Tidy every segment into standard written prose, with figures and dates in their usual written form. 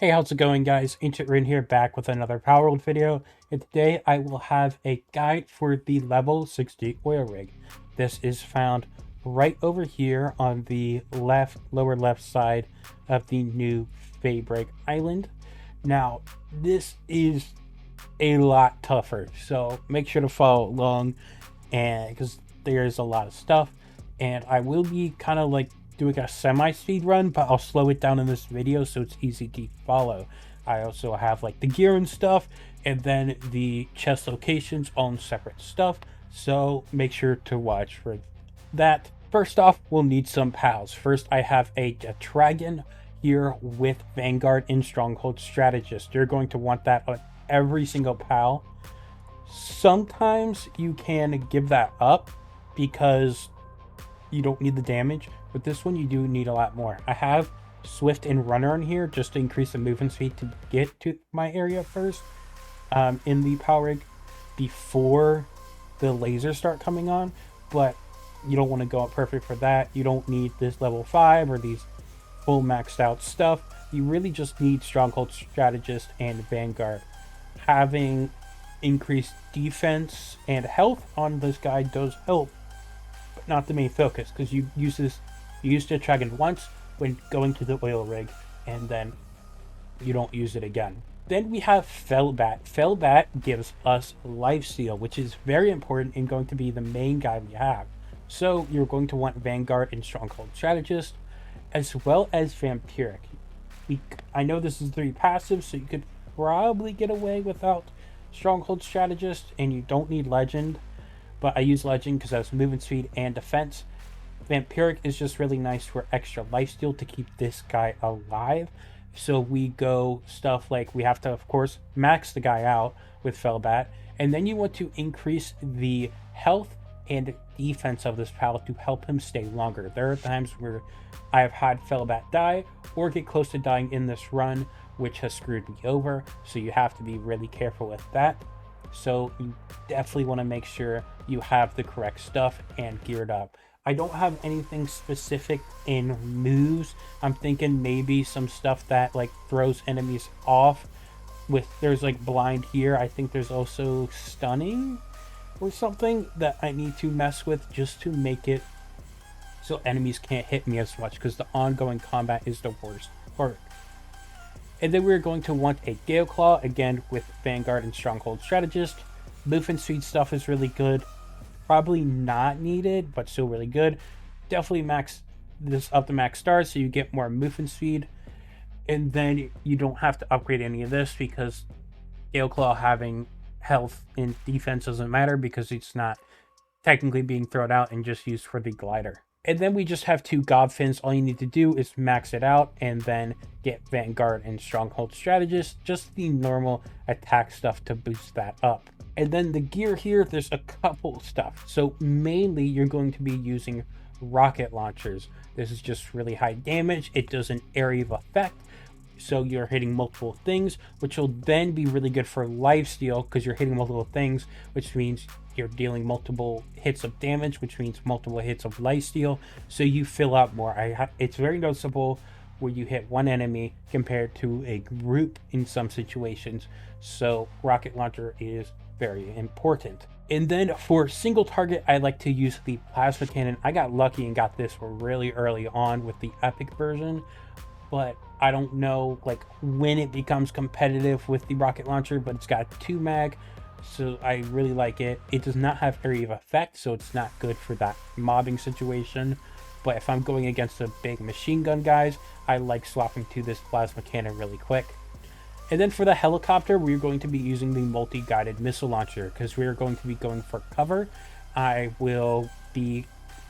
Hey, how's it going, guys? Ancient Rayne here, back with another Palworld video, and today I will have a guide for the level 60 oil rig. This is found right over here on the lower left side of the new Feybreak island. Now, this is a lot tougher, so make sure to follow along, and because there's a lot of stuff, and I will be kind of like doing a semi-speed run, but I'll slow it down in this video so it's easy to follow. I also have like the gear and stuff, and then the chest locations on separate stuff, so make sure to watch for that. First off, we'll need some pals. First, I have a dragon here with Vanguard and Stronghold Strategist. You're going to want that on every single pal. Sometimes you can give that up because you don't need the damage, but this one you do need a lot more. I have Swift and Runner in here just to increase the movement speed to get to my area first in the power rig before the lasers start coming on, but you don't want to go up perfect for that. You don't need this level 5 or these full maxed out stuff. You really just need Stronghold Strategist and Vanguard. Having increased defense and health on this guy does help, but not the main focus, because you use the dragon once when going to the oil rig, and then you don't use it again. Then we have Fellbat. Fellbat gives us lifesteal, which is very important and going to be the main guy we have. So you're going to want Vanguard and Stronghold Strategist, as well as Vampiric. I know this is 3 passives, so you could probably get away without Stronghold Strategist, and you don't need Legend, but I use Legend because that's movement speed and defense. Vampiric is just really nice for extra lifesteal to keep this guy alive. So we go stuff like we have to, of course, max the guy out with Fellbat, and then you want to increase the health and defense of this pal to help him stay longer. There are times where I have had Fellbat die or get close to dying in this run, which has screwed me over, so you have to be really careful with that. So you definitely want to make sure you have the correct stuff and geared up. I don't have anything specific in moves. I'm thinking maybe some stuff that like throws enemies off. There's like blind here. I think there's also stunning or something that I need to mess with just to make it so enemies can't hit me as much, because the ongoing combat is the worst part. And then we're going to want a Gale Claw, again with Vanguard and Stronghold Strategist. Movement speed stuff is really good. Probably not needed, but still really good. Definitely max this up to max stars so you get more movement speed. And then you don't have to upgrade any of this, because Gale Claw having health and defense doesn't matter because it's not technically being thrown out and just used for the glider. And then we just have 2 Gobfins. All you need to do is max it out and then get Vanguard and Stronghold Strategist, just the normal attack stuff to boost that up. And then the gear here, there's a couple stuff. So mainly you're going to be using rocket launchers. This is just really high damage. It does an area of effect, so you're hitting multiple things, which will then be really good for lifesteal because you're hitting multiple things, which means you're dealing multiple hits of damage, which means multiple hits of lifesteal, so you fill out more. It's very noticeable where you hit one enemy compared to a group in some situations, so rocket launcher is very important. And then for single target, I like to use the plasma cannon. I got lucky and got this really early on with the epic version, but I don't know like when it becomes competitive with the rocket launcher, but it's got 2 mag, so I really like it. It does not have area of effect, so it's not good for that mobbing situation, but if I'm going against the big machine gun guys, I like swapping to this plasma cannon really quick. And then for the helicopter, we're going to be using the multi-guided missile launcher because we're going to be going for cover. I will be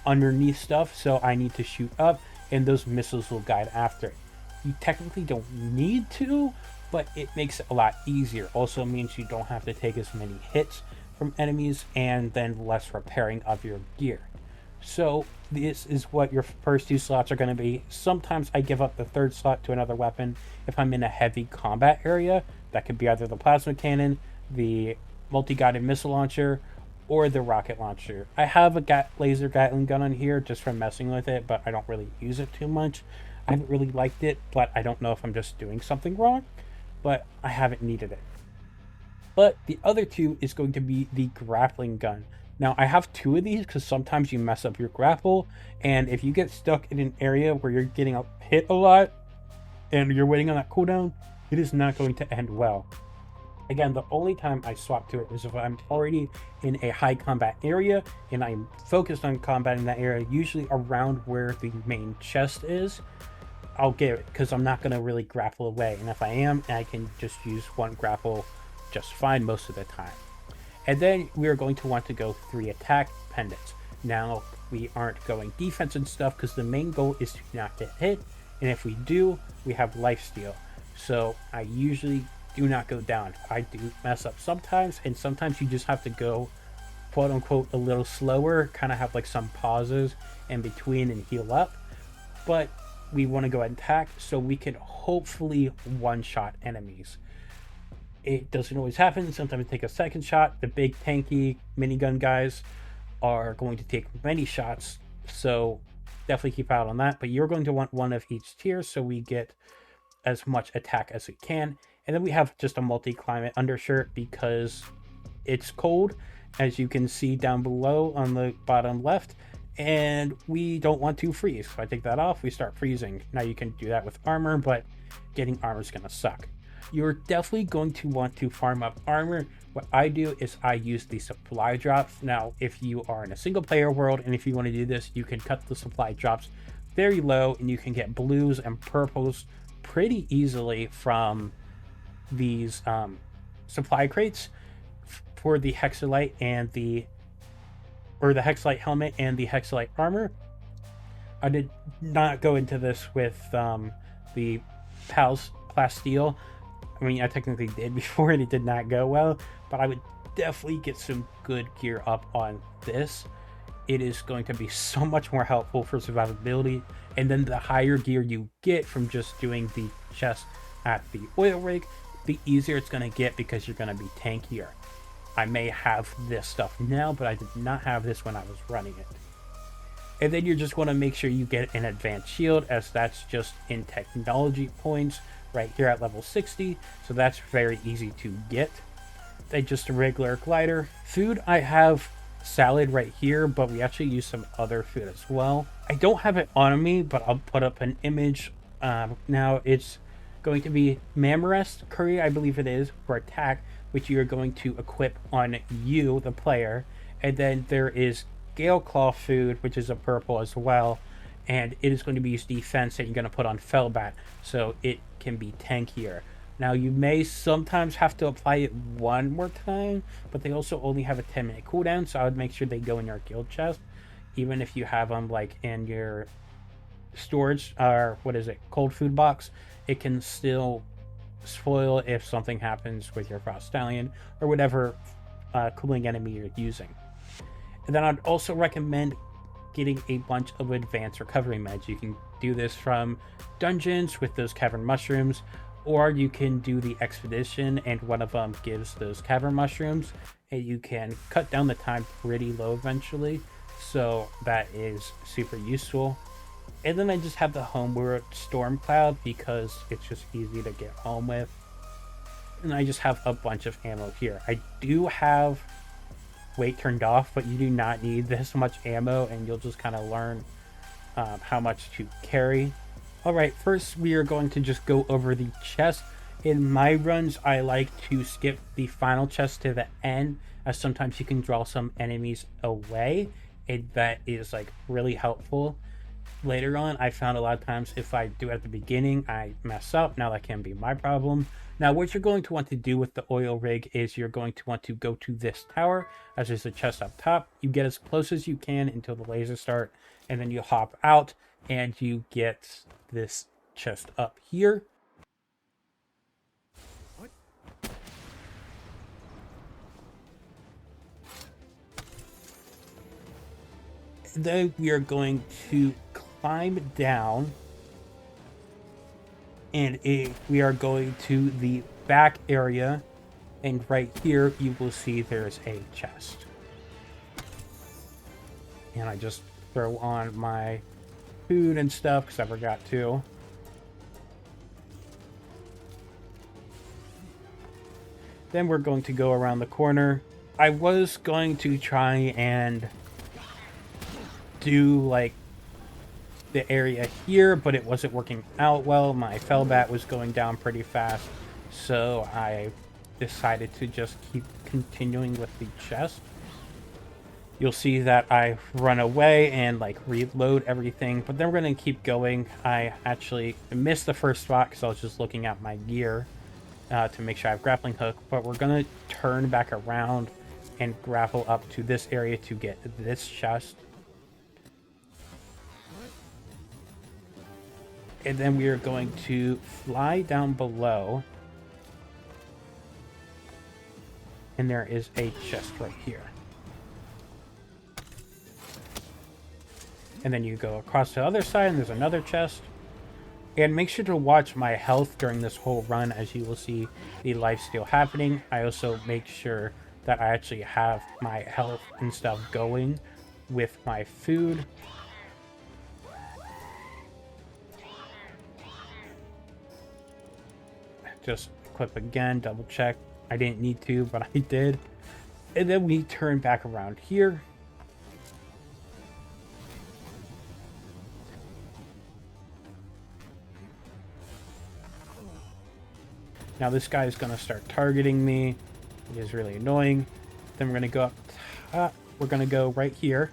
underneath stuff, so I need to shoot up, and those missiles will guide after it. You technically don't need to, but it makes it a lot easier. Also means you don't have to take as many hits from enemies, and then less repairing of your gear. So this is what your first 2 slots are going to be. Sometimes I give up the 3rd slot to another weapon if I'm in a heavy combat area. That could be either the plasma cannon, the multi-guided missile launcher, or the rocket launcher. I have a laser Gatling gun on here just for messing with it, but I don't really use it too much. I haven't really liked it, but I don't know if I'm just doing something wrong, but I haven't needed it. But the other two is going to be the grappling gun. Now, I have two of these because sometimes you mess up your grapple, and if you get stuck in an area where you're getting hit a lot and you're waiting on that cooldown, it is not going to end well. Again, the only time I swap to it is if I'm already in a high combat area and I'm focused on combating that area, usually around where the main chest is. I'll get it because I'm not going to really grapple away, and if I am, I can just use one grapple just fine most of the time. And then we are going to want to go 3 attack pendants. Now, we aren't going defense and stuff because the main goal is to not get hit, and if we do, we have lifesteal. So I usually do not go down. I do mess up sometimes, and sometimes you just have to go quote unquote a little slower, kind of have like some pauses in between and heal up. But we want to go ahead and attack so we can hopefully one-shot enemies. It doesn't always happen. Sometimes it takes a second shot. The big tanky minigun guys are going to take many shots, so definitely keep out on that. But you're going to want one of each tier so we get as much attack as we can. And then we have just a multi-climate undershirt because it's cold, as you can see down below on the bottom left, and we don't want to freeze. So I take that off, we start freezing. Now you can do that with armor, but getting armor is going to suck. You're definitely going to want to farm up armor. What I do is I use the supply drops. Now, if you are in a single player world and if you want to do this, you can cut the supply drops very low and you can get blues and purples pretty easily from these supply crates for the hexalite and the hexalite helmet and the hexalite armor. I did not go into this with the plasteel. I mean, I technically did before and it did not go well, but I would definitely get some good gear up on this. It is going to be so much more helpful for survivability, and then the higher gear you get from just doing the chest at the oil rig, the easier it's going to get because you're going to be tankier. I may have this stuff now, but I did not have this when I was running it. And then you just want to make sure you get an advanced shield, as that's just in technology points right here at level 60, so that's very easy to get. Then just a regular glider. Food, I have salad right here, but we actually use some other food as well. I don't have it on me, but I'll put up an image. Now it's going to be Mamrest curry, I believe it is, for attack, which you're going to equip on you, the player. And then there is Gale Claw food, which is a purple as well, and it is going to be used defense that you're going to put on Fellbat, so it can be tankier. Now, you may sometimes have to apply it one more time, but they also only have a 10-minute cooldown, so I would make sure they go in your guild chest, even if you have them like in your storage, or cold food box. It can still spoil if something happens with your Frost Stallion or whatever cooling enemy you're using. And then I'd also recommend getting a bunch of advanced recovery meds. You can do this from dungeons with those cavern mushrooms, or you can do the expedition and one of them gives those cavern mushrooms, and you can cut down the time pretty low eventually, so that is super useful. And then I just have the homeward storm cloud because it's just easy to get home with, and I just have a bunch of ammo here. I do have weight turned off, but you do not need this much ammo, and you'll just kind of learn how much to carry. Alright, first we are going to just go over the chest. In my runs, I like to skip the final chest to the end, as sometimes you can draw some enemies away, and that is like really helpful. Later on, I found a lot of times if I do it at the beginning, I mess up. Now that can be my problem. Now, what you're going to want to do with the oil rig is you're going to want to go to this tower, as there's a chest up top. You get as close as you can until the lasers start, and then you hop out, and you get this chest up here. And then we are going to climb down, and we are going to the back area, and right here you will see there's a chest. And I just throw on my food and stuff because I forgot to. Then we're going to go around the corner. I was going to try and do like the area here, but it wasn't working out well. My fellbat was going down pretty fast, so I decided to just keep continuing with the chest. You'll see that I run away and like reload everything, but then we're going to keep going. I actually missed the first spot because I was just looking at my gear to make sure I have grappling hook, but we're going to turn back around and grapple up to this area to get this chest. And then we are going to fly down below. And there is a chest right here. And then you go across the other side and there's another chest. And make sure to watch my health during this whole run, as you will see the lifesteal happening. I also make sure that I actually have my health and stuff going with my food. Just equip again, double check. I didn't need to, but I did. And then we turn back around here. Now this guy is going to start targeting me. It is really annoying. Then we're going to go up top. We're going to go right here.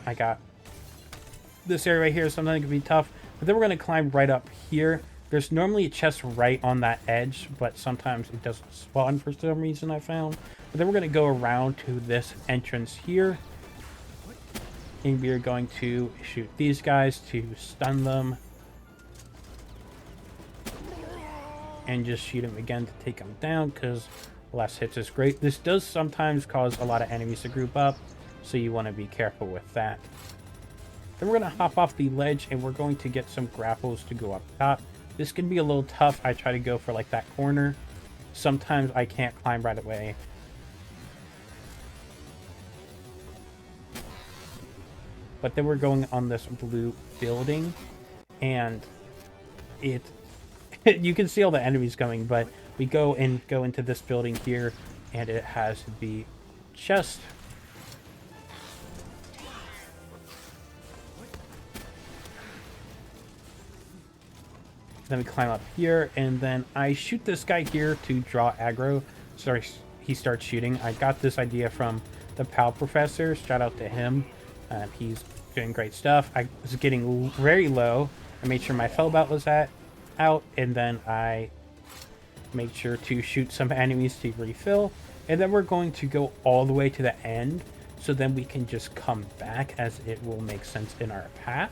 I got this area right here. Sometimes it can be tough. But then we're going to climb right up here. There's normally a chest right on that edge, but sometimes it doesn't spawn for some reason, I found. But then we're going to go around to this entrance here. And we are going to shoot these guys to stun them. And just shoot them again to take them down, because less hits is great. This does sometimes cause a lot of enemies to group up, so you want to be careful with that. Then we're going to hop off the ledge, and we're going to get some grapples to go up top. This can be a little tough. I try to go for like that corner. Sometimes I can't climb right away. But then we're going on this blue building, and it you can see all the enemies coming, but we go into this building here, and it has the chest. Then we climb up here, and then I shoot this guy here to draw aggro. So he starts shooting. I got this idea from the PAL professor. Shout out to him. He's doing great stuff. I was getting very low. I made sure my fellbat was out, and then I made sure to shoot some enemies to refill, and then we're going to go all the way to the end, so then we can just come back, as it will make sense in our path.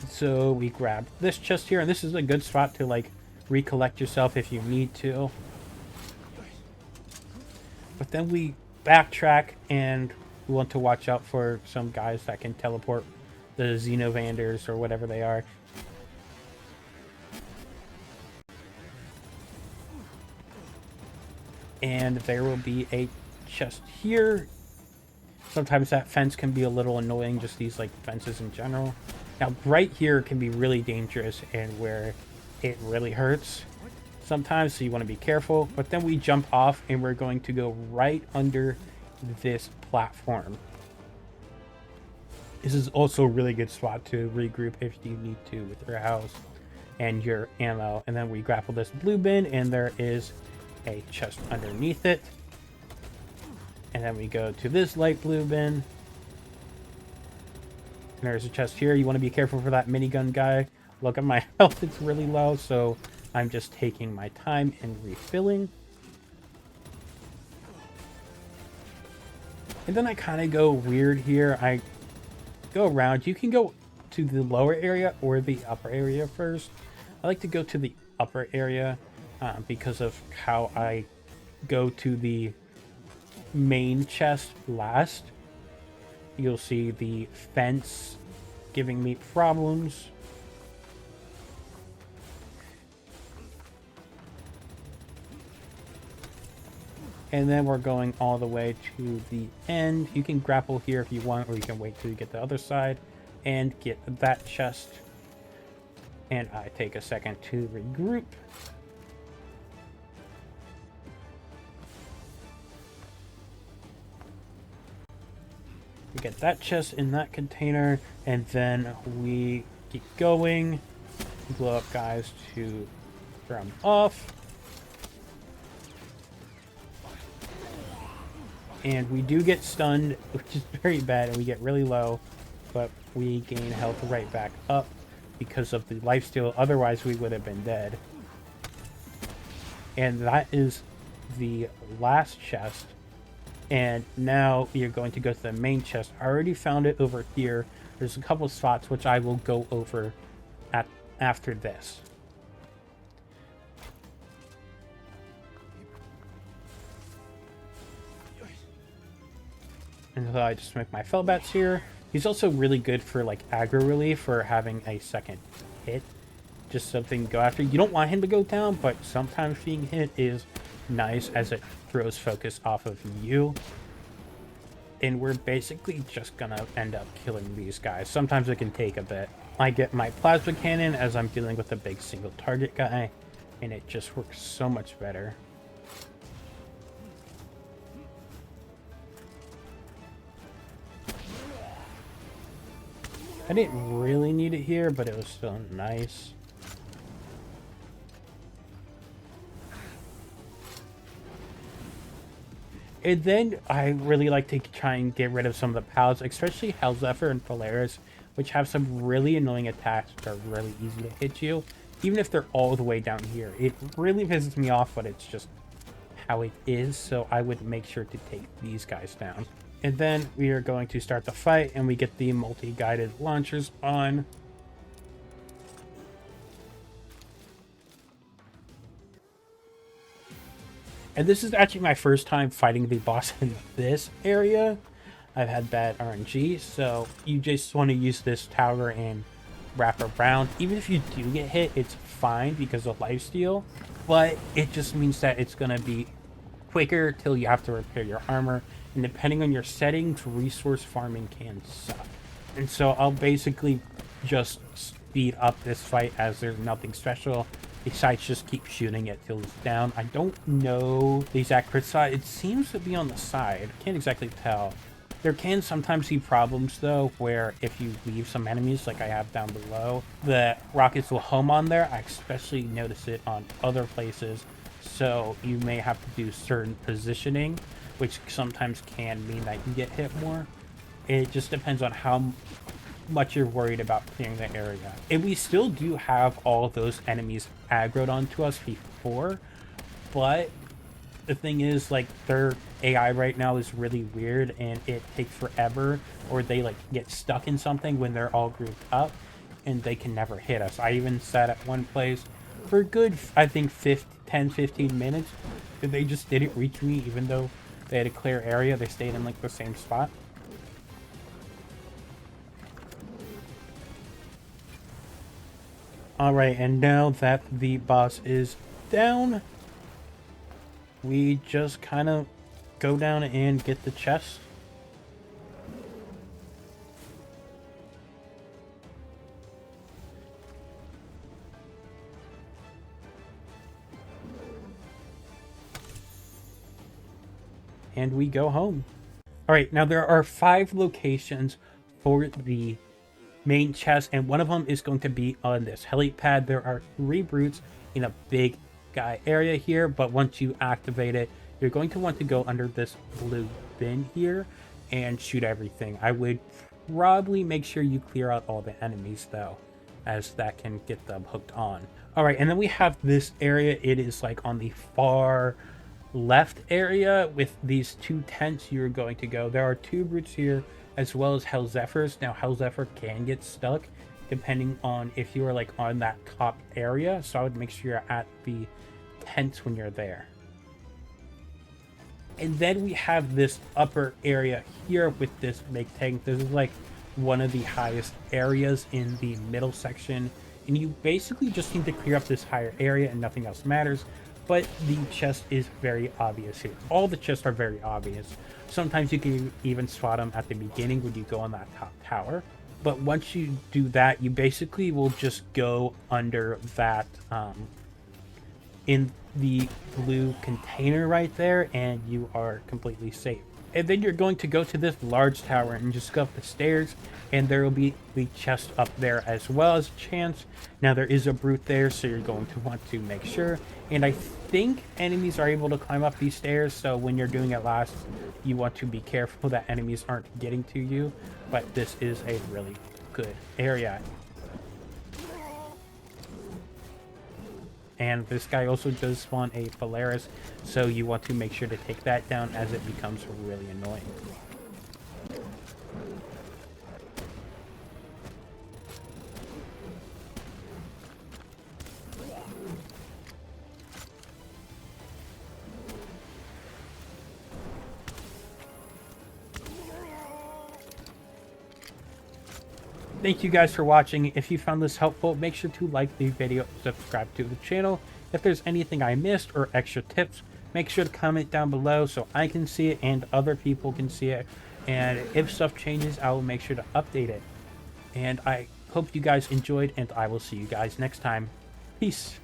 So we grab this chest here, and this is a good spot to like recollect yourself if you need to. But then we backtrack, and we want to watch out for some guys that can teleport, the Xenovanders or whatever they are. And there will be a chest here. Sometimes that fence can be a little annoying, just these like fences in general. Now right here can be really dangerous and where it really hurts sometimes, so you want to be careful. But then we jump off, and we're going to go right under this platform. This is also a really good spot to regroup if you need to with your house and your ammo. And then we grapple this blue bin, and there is a chest underneath it. And then we go to this light blue bin. And there's a chest here. You want to be careful for that minigun guy. Look at my health, it's really low, so I'm just taking my time and refilling. And then I kind of go weird here. I go around. You can go to the lower area or the upper area first. I like to go to the upper area because of how I go to the main chest last. You'll see the fence giving me problems. And then we're going all the way to the end. You can grapple here if you want, or you can wait till you get the other side and get that chest. And I take a second to regroup. We get that chest in that container, and then we keep going. Blow up guys to throw them off. And we do get stunned, which is very bad, and we get really low, but we gain health right back up because of the lifesteal. Otherwise, we would have been dead. And that is the last chest. And now we are going to go to the main chest. I already found it over here. There's a couple spots which I will go over after this. And so I just make my Fellbats here. He's also really good for like aggro relief for having a second hit. Just something to go after. You don't want him to go down, but sometimes being hit is nice as it throws focus off of you. And we're basically just gonna end up killing these guys. Sometimes it can take a bit. I get my plasma cannon as I'm dealing with a big single target guy, and it just works so much better. I didn't really need it here, but it was still nice. And then I really like to try and get rid of some of the pals, especially Hellzephyr and Polaris, which have some really annoying attacks that are really easy to hit you, even if they're all the way down here. It really pisses me off, but it's just how it is, so I would make sure to take these guys down. And then we are going to start the fight, and we get the multi-guided launchers on. And this is actually my first time fighting the boss in this area. I've had bad RNG, so you just want to use this tower and wrap around. Even if you do get hit, it's fine because of lifesteal, but it just means that it's going to be quicker till you have to repair your armor. And depending on your settings, resource farming can suck. And so I'll basically just speed up this fight as there's nothing special besides just keep shooting it till it's down. I don't know the exact crit side. It seems to be on the side. Can't exactly tell. There can sometimes be problems though, where if you leave some enemies like I have down below, the rockets will home on there. I especially notice it on other places. So you may have to do certain positioning, which sometimes can mean that you get hit more. It just depends on how much you're worried about clearing the area. And we still do have all those enemies aggroed onto us before, but the thing is, like, their AI right now is really weird, and it takes forever, or they like get stuck in something when they're all grouped up, and they can never hit us. I even sat at one place for a good, I think, 10-15 minutes, and they just didn't reach me, even though they had a clear area. They stayed in like the same spot. Alright, and now that the boss is down, we just kind of go down and get the chest. And we go home. Alright, now there are 5 locations for the main chest, and one of them is going to be on this helipad. There are 3 brutes in a big guy area here, but once you activate it, you're going to want to go under this blue bin here and shoot everything. I would probably make sure you clear out all the enemies though, as that can get them hooked on. All right, and then we have this area. It is like on the far left area with these 2 tents you're going to go. There are 2 brutes here as well as Hellzephyrs. Now Hellzephyr can get stuck depending on if you are like on that top area, so I would make sure you're at the tents when you're there. And then we have this upper area here with this big tank. This is like one of the highest areas in the middle section, and you basically just need to clear up this higher area and nothing else matters. But the chest is very obvious here. All the chests are very obvious. Sometimes you can even spot them at the beginning when you go on that top tower. But once you do that, you basically will just go under that in the blue container right there, and you are completely safe. And then you're going to go to this large tower and just go up the stairs, and there will be the chest up there as well as a chance. Now there is a brute there, so you're going to want to make sure. And I think enemies are able to climb up these stairs, so when you're doing it last, you want to be careful that enemies aren't getting to you. But this is a really good area. And this guy also does spawn a Polaris, so you want to make sure to take that down as it becomes really annoying. Thank you guys for watching. If you found this helpful, make sure to like the video, subscribe to the channel. If there's anything I missed or extra tips, make sure to comment down below so I can see it and other people can see it. And if stuff changes, I will make sure to update it. And I hope you guys enjoyed, and I will see you guys next time. Peace.